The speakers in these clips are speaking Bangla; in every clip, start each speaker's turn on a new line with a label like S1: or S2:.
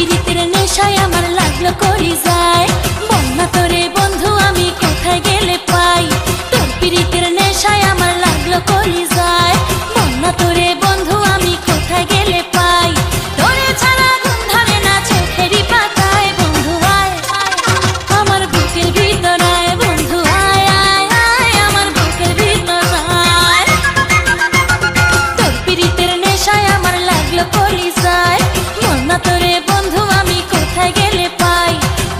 S1: পিরিতের নেশায় আমার লাগলো করি যায়, বন্যা তোরে বন্ধু আমি কোথায় গেলে পাই। তোর পিরিতের নেশায় আমার লাগলো করি যায়, বন্যা তোরে বন্ধু আমি কোথায় গেলে পাই। তোরে ছাড়া ঘুম ধরে না চোখেরই পাতায়, বন্ধু আয় আমার বুকের ভিতর আয়, বন্ধু আয় আয় আয় আমার বুকের ভিতর আয়। তোর পিরিতের নেশায় আমার লাগলো করি যায়, বন্যা তোরে বন্ধু আমি কোথায় গেলে পাই।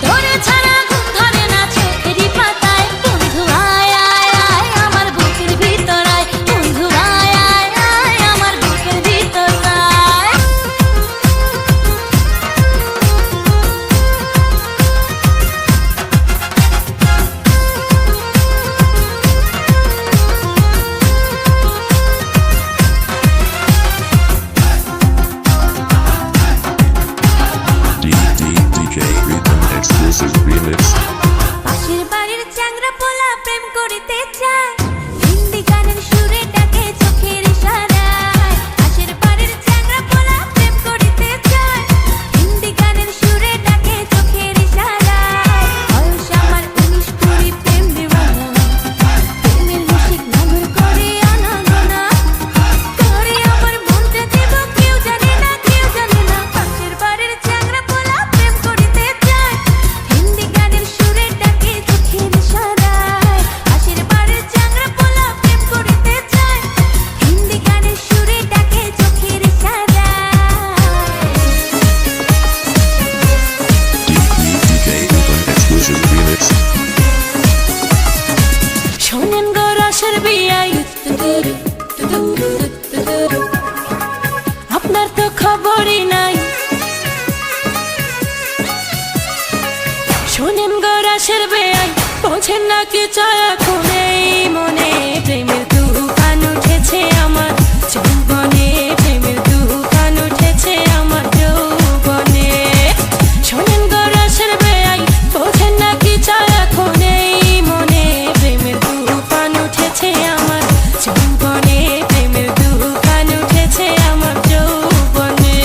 S1: তোরে ছাড়া ঘুম ধরে না চোখেরই পাতায়, বন্ধু আয় আয় আয় আমার বুকের ভিতর আয়, বন্ধু আয় আয় আয় আমার বুকের ভিতর আয়।
S2: DJ Rhythm Exclusive Remix.
S1: পাশের বাড়ির চ্যাংড়া পোলা প্রেম করিতে চায়, হিন্দি গানের সুরে ডাকে চোখের ইশারায়। পাশের বাড়ির চ্যাংড়া পোলা প্রেম করিতে চায়, হিন্দি গানের সুরে ডাকে চোখের ইশারায়। বয়স আমার 19-20 প্রেম দিওয়ানা, প্রেমের রসিক নাগর করে আনাগোনা, করে আমার মনটা দেব কেউ জানে না, কেউ জানে না। পাশের বাড়ির চ্যাংড়া পোলা প্রেম করিতে চায়, হিন্দি গানের সুরে ডাকে চোখের ইশারায়। পাশের বাড়ির চ্যাংড়া পোলা প্রেম করিতে চায়, হিন্দি গানের সুরে ডাকে চোখের ইশারায়।
S2: DJ Rhythm Exclusive Remix.
S1: শোনেন গো রসের বিয়াই আপনার তো খবরই নাই। শোনেন গো রসের বিয়াই বোঝেন না কি চায় এখন এই মনে। প্রেমের তুফান উঠেছে আমার যৌবনে, প্রেমের তুফান উঠেছে আমার যৌবনে। শোনেন গো রসের বিয়াই বোঝেন না কি চায় এখন এই মনে। প্রেমের তুফান উঠেছে আমার যৌবনে, প্রেমের তুফান উঠেছে আমার যৌবনে।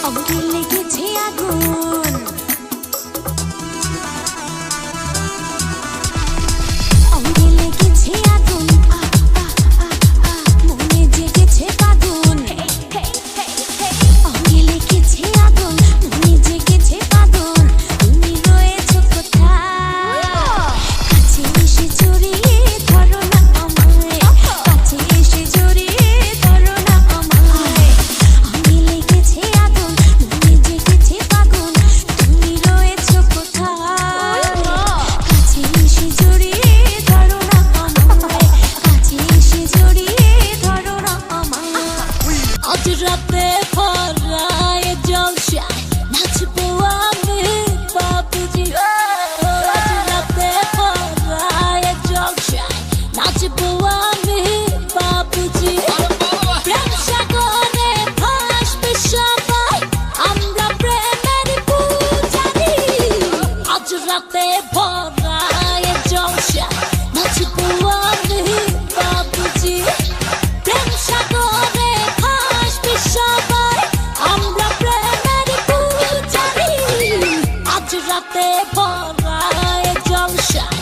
S1: অঙ্গে লেগেছে আগুন, অঙ্গে লেগেছে আগুন, মনে জেগেছে ফাগুন। অঙ্গে লেগেছে আগুন, মনে জেগেছে ফাগুন। তুমি রয়েছো কোথায়? কাছে এসে জড়িয়ে ধরো না আমায়, কাছে এসে জড়িয়ে ধরো না আমায়। অঙ্গে লেগেছে আগুন, মনে জেগেছে ফাগুন। তুমি রয়েছো কোথায়? কাছে এসে জড়িয়ে ধরো না আমায়, কাছে এসে জড়িয়ে ধরো না আমায়। আজ রাতে ভরায় জলসায় নাচবো আমি বাবুজি, আজ রাতে ভরায় জলসায় নাচবো আমি বাবুজি। প্রেম সাগরে ভাসবে সবাই, আমরা প্রেমের পূজারি। আজ রাতে ভরায় জলসায় নাচবো আমি বাবুজি। প্রেম সাগরে ভাসবে সবাই, আমরা প্রেমের পূজারি। আজ রাতে ভরায় জলসায়